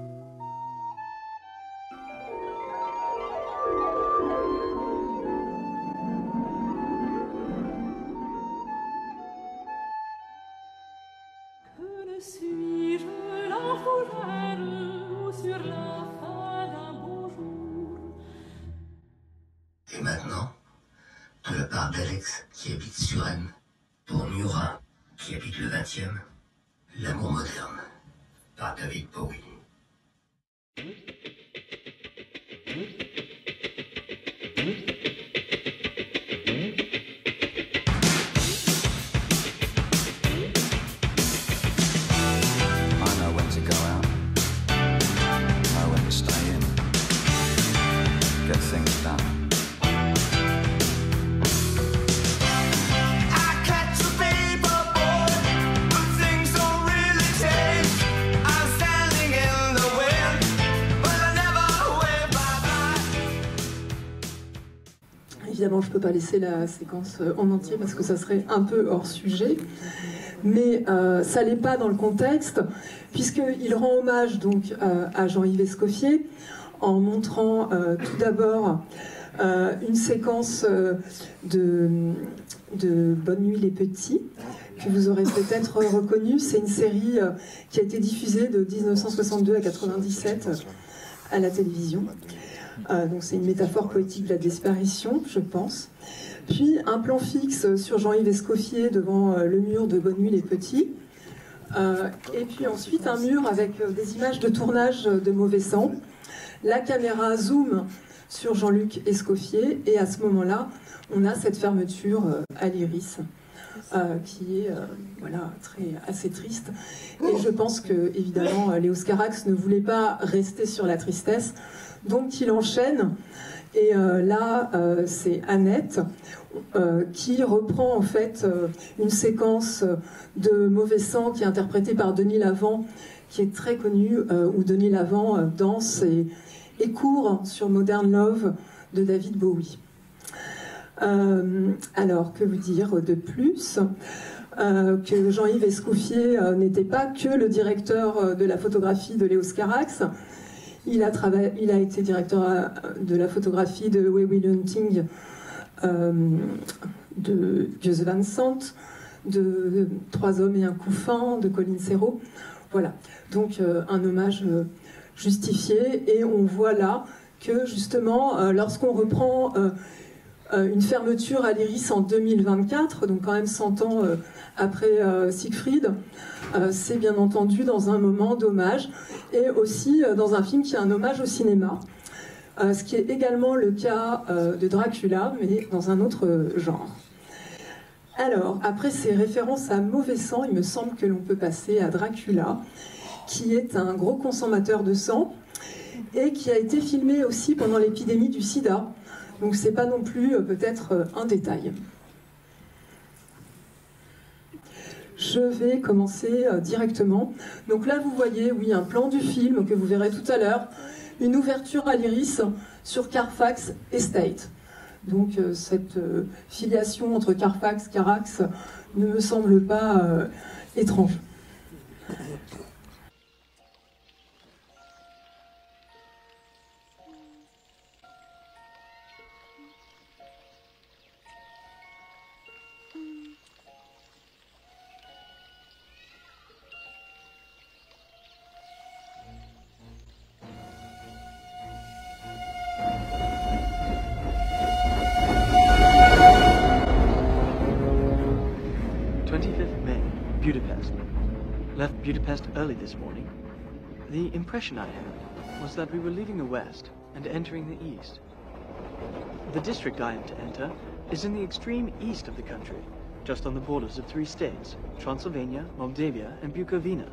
Et maintenant, de la part d'Alex, qui habite Suresnes, pour Murat, qui habite le 20e, L'amour moderne, par David Bowie. Évidemment, je ne peux pas laisser la séquence en entier parce que ça serait un peu hors sujet, mais ça l'est pas dans le contexte, puisqu'il rend hommage donc à Jean-Yves Escoffier en montrant tout d'abord une séquence de Bonne nuit les petits, que vous aurez peut-être reconnu. C'est une série qui a été diffusée de 1962 à 1997 à la télévision. Donc c'est une métaphore poétique de la disparition, je pense. Puis un plan fixe sur Jean-Yves Escoffier devant le mur de Bonne nuit les petits. Et puis ensuite un mur avec des images de tournage de Mauvais Sang. La caméra zoom sur Jean-Luc Escoffier et à ce moment-là, on a cette fermeture à l'iris qui est voilà, assez triste. Et je pense que, évidemment, Léos Carax ne voulait pas rester sur la tristesse, donc il enchaîne. Et là, c'est Annette qui reprend en fait une séquence de Mauvais Sang qui est interprétée par Denis Lavant, qui est très connu, où Denis Lavant danse et court sur Modern Love de David Bowie. Alors, que vous dire de plus que Jean-Yves Escoffier n'était pas que le directeur de la photographie de Léos Carax. Il a été directeur de la photographie de We Will Hunting de Gus Van Sant, de 3 hommes et un couffin de Colin Serrault. Voilà, donc un hommage justifié. Et on voit là que justement, lorsqu'on reprend une fermeture à l'Iris en 2024, donc quand même 100 ans après Siegfried, c'est bien entendu dans un moment d'hommage, et aussi dans un film qui est un hommage au cinéma, ce qui est également le cas de Dracula, mais dans un autre genre. Alors, après ces références à mauvais sang, il me semble que l'on peut passer à Dracula, qui est un gros consommateur de sang, et qui a été filmé aussi pendant l'épidémie du sida. Donc c'est pas non plus peut-être un détail. Je vais commencer directement. Donc là vous voyez, oui, un plan du film que vous verrez tout à l'heure, une ouverture à l'Iris sur Carfax Estate. Donc cette filiation entre Carfax, Carax ne me semble pas étrange. Budapest early this morning. The impression I had was that we were leaving the west and entering the east. The district I am to enter is in the extreme east of the country, just on the borders of 3 states, Transylvania, Moldavia, and Bukovina,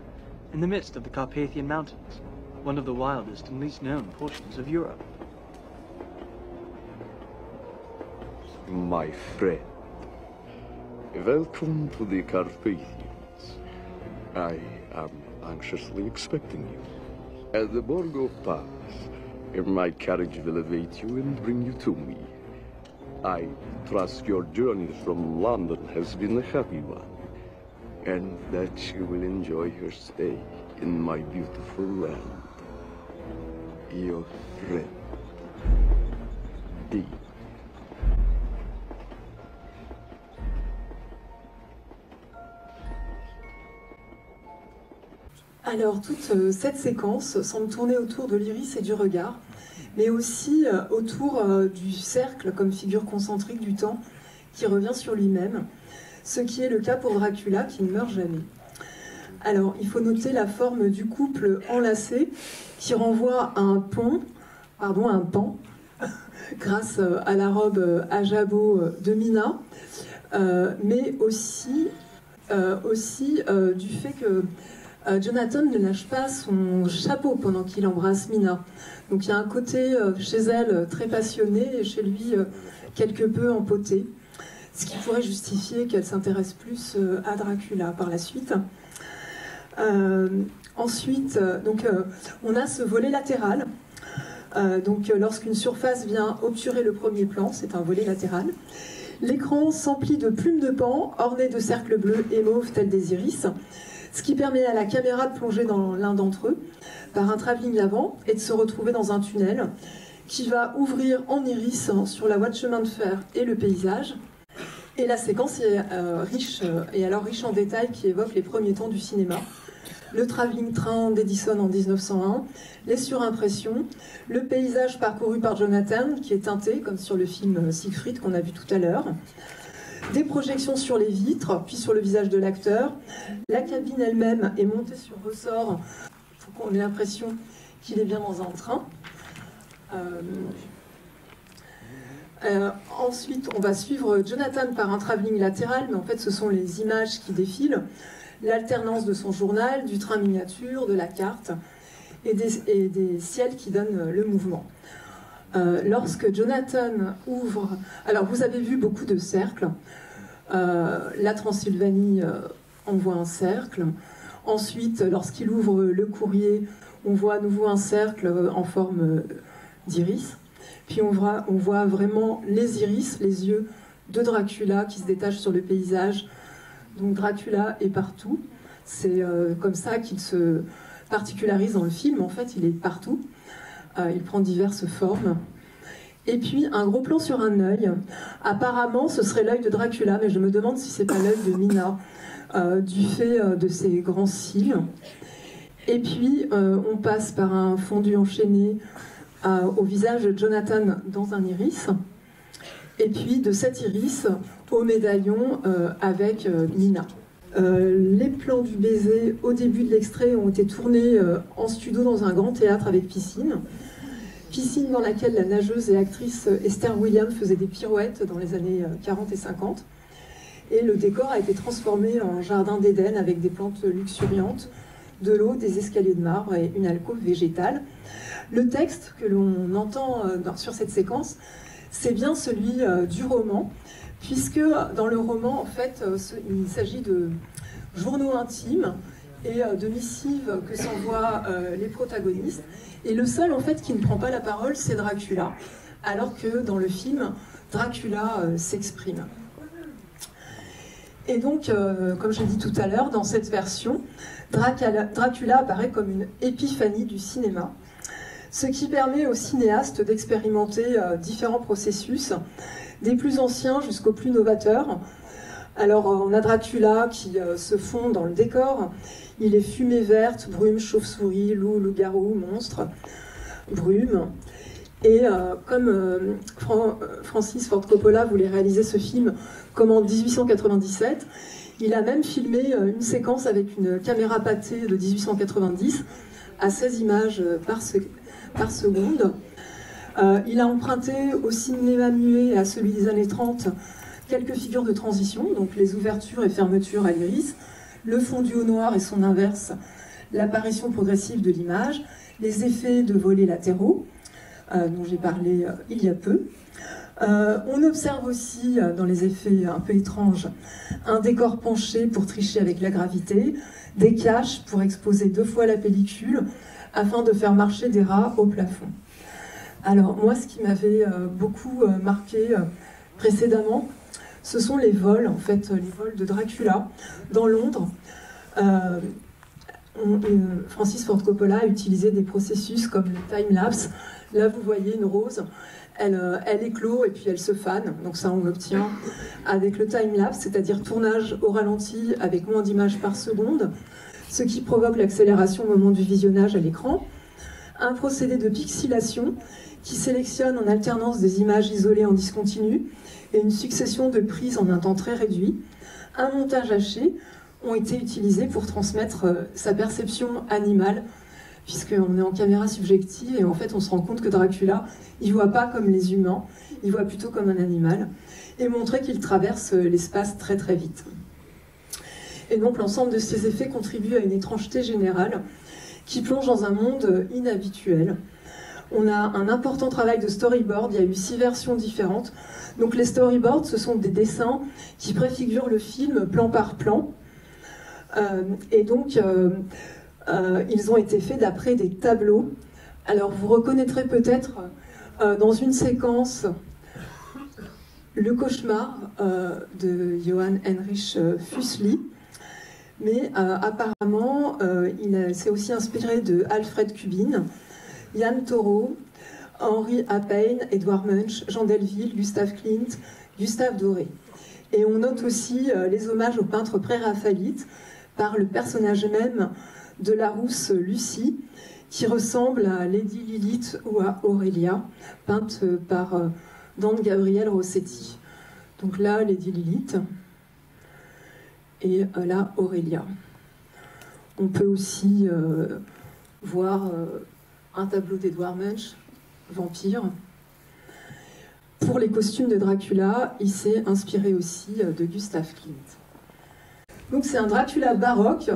in the midst of the Carpathian Mountains, one of the wildest and least known portions of Europe. My friend, welcome to the Carpathians. I am anxiously expecting you. At the Borgo Pass, my carriage will await you and bring you to me. I trust your journey from London has been a happy one, and that you will enjoy your stay in my beautiful land. Your friend, D. Alors, toute cette séquence semble tourner autour de l'iris et du regard, mais aussi autour du cercle comme figure concentrique du temps qui revient sur lui-même, ce qui est le cas pour Dracula qui ne meurt jamais. Alors, il faut noter la forme du couple enlacé qui renvoie à un pan, grâce à la robe à jabot de Mina, mais aussi du fait que Jonathan ne lâche pas son chapeau pendant qu'il embrasse Mina. Donc il y a un côté chez elle très passionné et chez lui quelque peu empoté, ce qui pourrait justifier qu'elle s'intéresse plus à Dracula par la suite. Ensuite, on a ce volet latéral. Lorsqu'une surface vient obturer le premier plan, c'est un volet latéral. L'écran s'emplit de plumes de pan ornées de cercles bleus et mauves tels des iris, ce qui permet à la caméra de plonger dans l'un d'entre eux par un travelling avant et de se retrouver dans un tunnel qui va ouvrir en iris sur la voie de chemin de fer et le paysage. Et la séquence est riche en détails qui évoquent les premiers temps du cinéma. Le travelling train d'Edison en 1901, les surimpressions, le paysage parcouru par Jonathan qui est teinté comme sur le film Siegfried qu'on a vu tout à l'heure, des projections sur les vitres, puis sur le visage de l'acteur. La cabine elle-même est montée sur ressort pour qu'on ait l'impression qu'il est bien dans un train. Ensuite, on va suivre Jonathan par un travelling latéral, mais en fait ce sont les images qui défilent, l'alternance de son journal, du train miniature, de la carte et des ciels qui donnent le mouvement. Lorsque Jonathan ouvre... Alors, vous avez vu beaucoup de cercles. La Transylvanie, on voit un cercle. Ensuite, lorsqu'il ouvre le courrier, on voit à nouveau un cercle en forme d'iris. Puis on voit vraiment les iris, les yeux de Dracula qui se détachent sur le paysage. Donc Dracula est partout. C'est comme ça qu'il se particularise dans le film. En fait, il est partout. il prend diverses formes. Et puis un gros plan sur un œil. Apparemment, ce serait l'œil de Dracula, mais je me demande si c'est pas l'œil de Mina, du fait de ses grands cils. Et puis on passe par un fondu enchaîné au visage de Jonathan dans un iris. Et puis de cet iris au médaillon avec Mina. Les plans du baiser au début de l'extrait ont été tournés en studio dans un grand théâtre avec piscine. Piscine dans laquelle la nageuse et actrice Esther Williams faisait des pirouettes dans les années 40 et 50. Et le décor a été transformé en jardin d'Éden avec des plantes luxuriantes, de l'eau, des escaliers de marbre et une alcôve végétale. Le texte que l'on entend sur cette séquence, c'est bien celui du roman, puisque dans le roman, en fait, il s'agit de journaux intimes et de missives que s'envoient les protagonistes. Et le seul, en fait, qui ne prend pas la parole, c'est Dracula, alors que dans le film, Dracula s'exprime. Et donc, comme je l'ai dit tout à l'heure, dans cette version, Dracula apparaît comme une épiphanie du cinéma, ce qui permet aux cinéastes d'expérimenter différents processus, des plus anciens jusqu'aux plus novateurs. Alors, on a Dracula qui se fond dans le décor. Il est fumée verte, brume, chauve-souris, loup-garou, monstre, brume. Et comme Francis Ford Coppola voulait réaliser ce film comme en 1897, il a même filmé une séquence avec une caméra pâtée de 1890 à 16 images par seconde. Il a emprunté au cinéma muet et à celui des années 30 quelques figures de transition, donc les ouvertures et fermetures à l'iris, le fondu au noir et son inverse, l'apparition progressive de l'image, les effets de volets latéraux, dont j'ai parlé il y a peu. On observe aussi, dans les effets un peu étranges, un décor penché pour tricher avec la gravité, des caches pour exposer 2 fois la pellicule, afin de faire marcher des rats au plafond. Alors moi, ce qui m'avait beaucoup marqué précédemment, ce sont les vols, en fait, les vols de Dracula dans Londres. Francis Ford Coppola a utilisé des processus comme le time-lapse. Là, vous voyez une rose, elle éclot et puis elle se fane. Donc ça, on l'obtient avec le time-lapse, c'est-à-dire tournage au ralenti avec moins d'images par seconde, ce qui provoque l'accélération au moment du visionnage à l'écran. Un procédé de pixelation qui sélectionne en alternance des images isolées en discontinu et une succession de prises en un temps très réduit. Un montage haché ont été utilisés pour transmettre sa perception animale, puisqu'on est en caméra subjective et en fait on se rend compte que Dracula, il ne voit pas comme les humains, il voit plutôt comme un animal, et montrer qu'il traverse l'espace très très vite. Et donc l'ensemble de ces effets contribue à une étrangeté générale qui plonge dans un monde inhabituel. On a un important travail de storyboard, il y a eu 6 versions différentes. Donc les storyboards, ce sont des dessins qui préfigurent le film plan par plan. Et donc, ils ont été faits d'après des tableaux. Alors vous reconnaîtrez peut-être dans une séquence le cauchemar de Johann Heinrich Füssli. Mais apparemment, il s'est aussi inspiré de Alfred Kubin, Jan Taureau, Henri Appian, Edouard Munch, Jean Delville, Gustave Klimt, Gustave Doré. Et on note aussi les hommages aux peintres pré-raphaélites par le personnage même de la rousse Lucie, qui ressemble à Lady Lilith ou à Aurélia, peinte par Dante Gabriel Rossetti. Donc là, Lady Lilith, et là, Aurélia. On peut aussi voir un tableau d'Edouard Munch, Vampire. Pour les costumes de Dracula, il s'est inspiré aussi de Gustave Klimt. Donc c'est un Dracula baroque,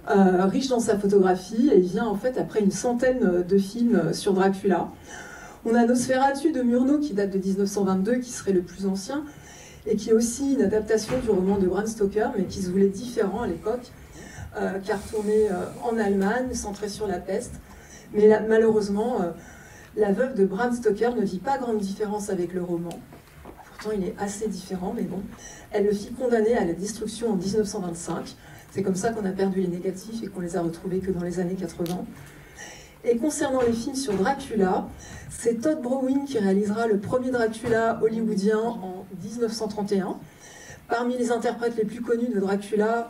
riche dans sa photographie, et il vient en fait après une centaine de films sur Dracula. On a Nosferatu de Murnau qui date de 1922, qui serait le plus ancien, et qui est aussi une adaptation du roman de Bram Stoker, mais qui se voulait différent à l'époque, car tourné en Allemagne, centré sur la peste. Mais là, malheureusement, la veuve de Bram Stoker ne vit pas grande différence avec le roman. Pourtant, il est assez différent, mais bon. Elle le fit condamner à la destruction en 1925. C'est comme ça qu'on a perdu les négatifs et qu'on les a retrouvés que dans les années 80. Et concernant les films sur Dracula, c'est Todd Browning qui réalisera le premier Dracula hollywoodien en 1931. Parmi les interprètes les plus connus de Dracula,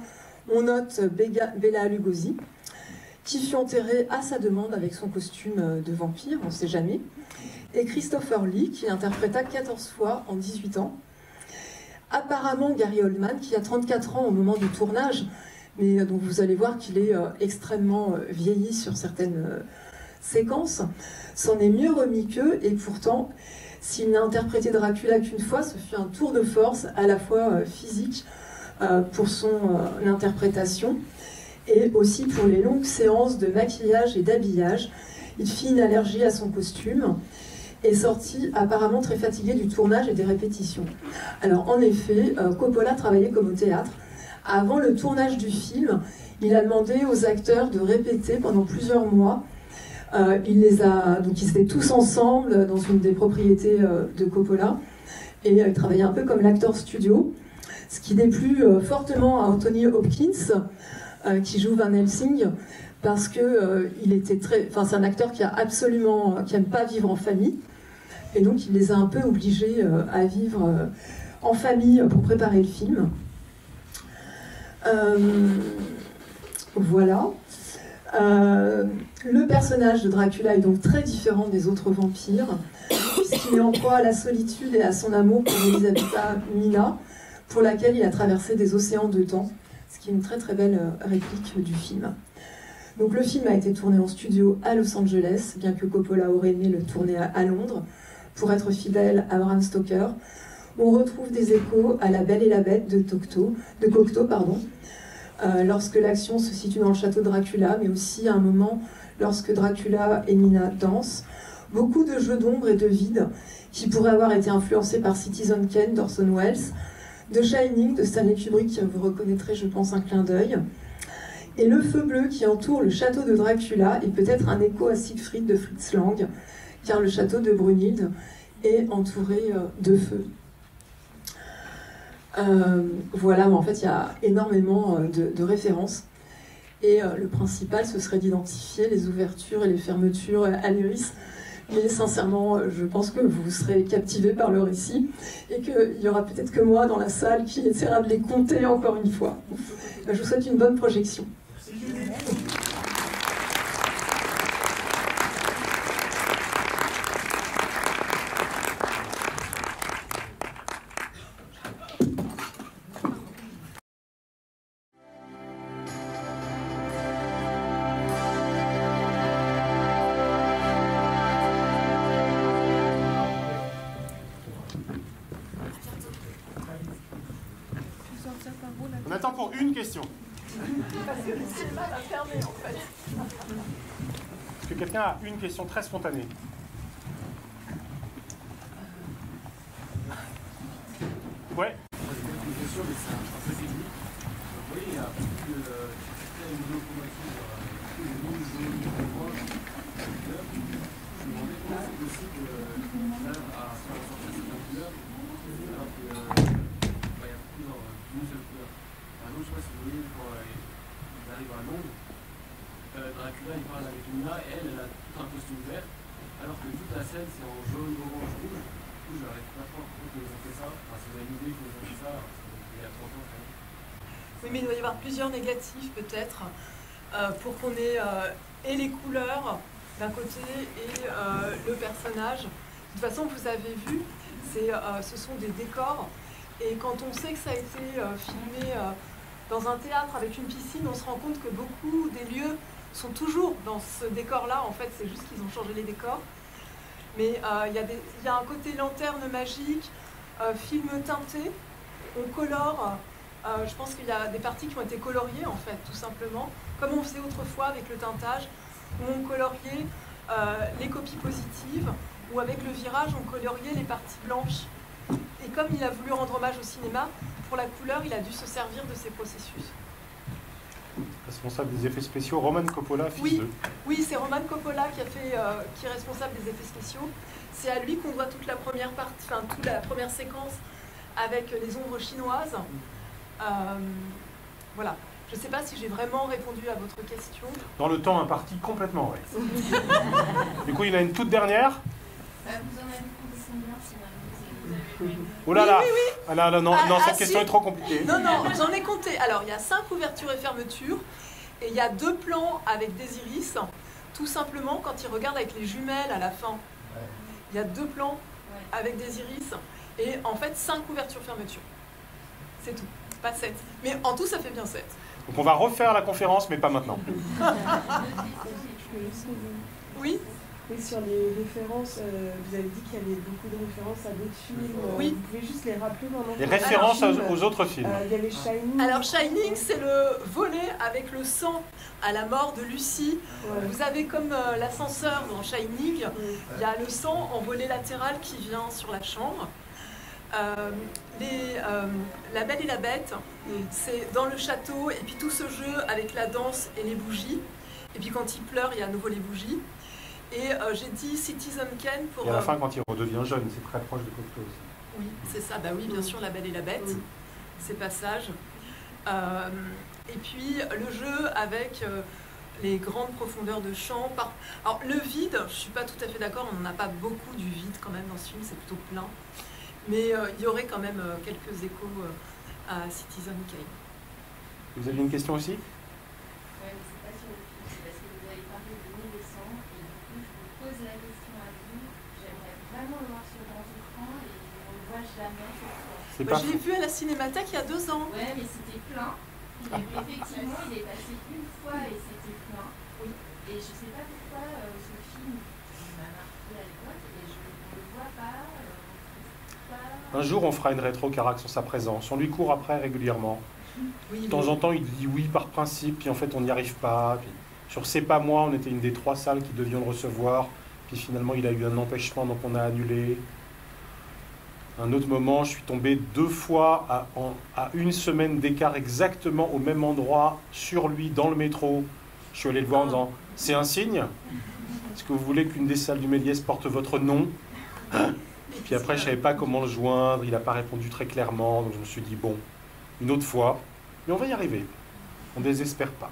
on note Bela Lugosi, qui fut enterré à sa demande avec son costume de vampire, on ne sait jamais, et Christopher Lee, qui interpréta 14 fois en 18 ans. Apparemment, Gary Oldman, qui a 34 ans au moment du tournage, mais donc vous allez voir qu'il est extrêmement vieilli sur certaines séquences, s'en est mieux remis qu'eux, et pourtant, s'il n'a interprété Dracula qu'une fois, ce fut un tour de force à la fois physique pour son interprétation, et aussi pour les longues séances de maquillage et d'habillage. Il fit une allergie à son costume et sortit apparemment très fatigué du tournage et des répétitions. Alors en effet, Coppola travaillait comme au théâtre. Avant le tournage du film, il a demandé aux acteurs de répéter pendant plusieurs mois. Donc ils étaient tous ensemble dans une des propriétés de Coppola et ils travaillaient un peu comme l'acteur studio, ce qui déplut fortement à Anthony Hopkins, qui joue Van Helsing, parce que c'est un acteur qui aime pas vivre en famille, et donc il les a un peu obligés à vivre en famille pour préparer le film. Voilà. Le personnage de Dracula est donc très différent des autres vampires, puisqu'il est en proie à la solitude et à son amour pour Elisabetta Mina, pour laquelle il a traversé des océans de temps, ce qui est une très très belle réplique du film. Donc le film a été tourné en studio à Los Angeles, bien que Coppola aurait aimé le tourner à Londres, pour être fidèle à Bram Stoker. On retrouve des échos à La Belle et la Bête de Cocteau, lorsque l'action se situe dans le château de Dracula, mais aussi à un moment lorsque Dracula et Mina dansent. Beaucoup de jeux d'ombre et de vide qui pourraient avoir été influencés par Citizen Kane d'Orson Welles, de Shining de Stanley Kubrick, vous reconnaîtrez, je pense, un clin d'œil. Et le feu bleu qui entoure le château de Dracula est peut-être un écho à Siegfried de Fritz Lang, car le château de Brunhilde est entouré de feu. Voilà, en fait, il y a énormément de références. Et le principal, ce serait d'identifier les ouvertures et les fermetures à l'iris. Mais sincèrement, je pense que vous serez captivés par le récit et qu'il y aura peut-être que moi dans la salle qui essaiera de les compter encore une fois. Je vous souhaite une bonne projection. On attend pour une question. Parce que le cinéma va fermer en fait. Est-ce que quelqu'un a une question très spontanée? Ouais. Une question, mais c'est un peu technique. Vous voyez, il y a plus de une locomotive, plus de 1000 zones de voie. Je me demandais comment c'est possible de faire à se ressortir cette couleur, alors qu'il y a une seule couleur. Par exemple, je sais pas si vous voyez, quand il arrive à Londres, Dracula il parle avec Mina et elle a tout un costume vert, alors que toute la scène c'est en jaune, orange, rouge. Du coup, je n'arrive pas trop pourquoi ils ont fait ça. Enfin, si vous avez une idée qu'ils ont fait ça, il y a 30 ans quand même. Oui, mais il doit y avoir plusieurs négatifs peut-être pour qu'on ait et les couleurs d'un côté et le personnage. De toute façon, vous avez vu, ce sont des décors. Et quand on sait que ça a été filmé dans un théâtre avec une piscine, on se rend compte que beaucoup des lieux sont toujours dans ce décor-là. En fait, c'est juste qu'ils ont changé les décors. Mais il y a un côté lanterne magique, film teinté, on colore. Je pense qu'il y a des parties qui ont été coloriées, en fait, tout simplement, comme on faisait autrefois avec le teintage, où on coloriait les copies positives, ou avec le virage, on coloriait les parties blanches. Et comme il a voulu rendre hommage au cinéma, pour la couleur, il a dû se servir de ces processus. Responsable des effets spéciaux, Roman Coppola, fils de... Oui, c'est Roman Coppola qui est responsable des effets spéciaux. C'est à lui qu'on doit toute la première partie, enfin toute la première séquence avec les ombres chinoises. Voilà. Je ne sais pas si j'ai vraiment répondu à votre question. Dans le temps imparti, complètement, oui. Du coup, il y en a une toute dernière. Vous en avez compté combien finalement? Oh là là, Oui, oui, oui. Ah là, là, non, non, cette si. question est trop compliquée. Non, non, j'en ai compté. Alors, il y a 5 ouvertures et fermetures, et il y a 2 plans avec des iris. Tout simplement, quand ils regardent avec les jumelles à la fin, il y a 2 plans avec des iris, et en fait 5 ouvertures-fermetures. C'est tout, pas 7. Mais en tout, ça fait bien 7. Donc on va refaire la conférence, mais pas maintenant. Oui. Et sur les références, vous avez dit qu'il y avait beaucoup de références à d'autres films. Oui. Vous pouvez juste les rappeler maintenant? Les références aux autres films. Il y avait Shining. Alors Shining, c'est le volet avec le sang à la mort de Lucy. Ouais. Vous avez comme l'ascenseur dans Shining, il y a le sang en volet latéral qui vient sur la chambre. La Belle et la Bête, c'est dans le château, et puis tout ce jeu avec la danse et les bougies. Et puis quand il pleure, il y a à nouveau les bougies. Et j'ai dit Citizen Kane pour... Et à la fin, quand il redevient jeune, c'est très proche de Cocteau aussi. Oui, c'est ça. Bah oui, bien sûr, La Belle et la Bête, ces passages. Et puis le jeu avec les grandes profondeurs de champ. Alors le vide, je ne suis pas tout à fait d'accord, on n'en a pas beaucoup du vide quand même dans ce film, c'est plutôt plein. Mais il y aurait quand même quelques échos à Citizen Kane. Vous aviez une question aussi? Oui, mais c'est pas sur le film, c'est parce que vous avez parlé de 1900, et du coup, je vous pose la question à vous. J'aimerais vraiment le voir sur grand écran, et on ne le voit jamais cette fois. Moi, je l'ai vu à la Cinémathèque il y a 2 ans. Ouais, mais c'était plein. Effectivement, il est passé une fois et c'était plein. Oui. Et je sais pas pourquoi ce film m'a marqué à l'époque, et je ne le vois pas. Un jour, on fera une rétro-carac sur sa présence. On lui court après régulièrement. Oui, de temps en temps, il dit oui par principe, puis en fait, on n'y arrive pas. Puis, sur C'est pas moi, on était une des 3 salles qui devions le recevoir. Puis finalement, il a eu un empêchement, donc on a annulé. Un autre moment, je suis tombé 2 fois à 1 semaine d'écart exactement au même endroit, sur lui, dans le métro. Je suis allé le voir en disant « C'est un signe? Est-ce que vous voulez qu'une des salles du Méliès porte votre nom ?» Puis après, je ne savais pas comment le joindre, il n'a pas répondu très clairement, donc je me suis dit, bon, une autre fois, mais on va y arriver. On ne désespère pas.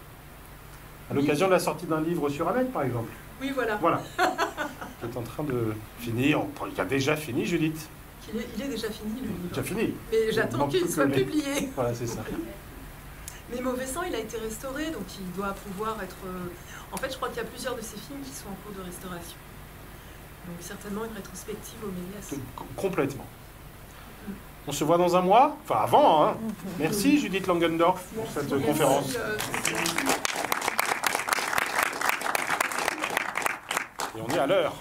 À l'occasion de la sortie d'un livre sur Ahmed, par exemple. Oui, voilà. Voilà. Qui est en train de finir, il a déjà fini, Judith. Il est déjà fini, le livre. Déjà fini. Mais j'attends qu'il soit publié. Voilà, c'est ça. Mais Mauvais sang, il a été restauré, donc il doit pouvoir être... En fait, je crois qu'il y a plusieurs de ces films qui sont en cours de restauration. Donc certainement une rétrospective au Méliès. Complètement. On se voit dans un mois, enfin avant, hein. Merci Judith Langendorf pour cette conférence. Et on est à l'heure.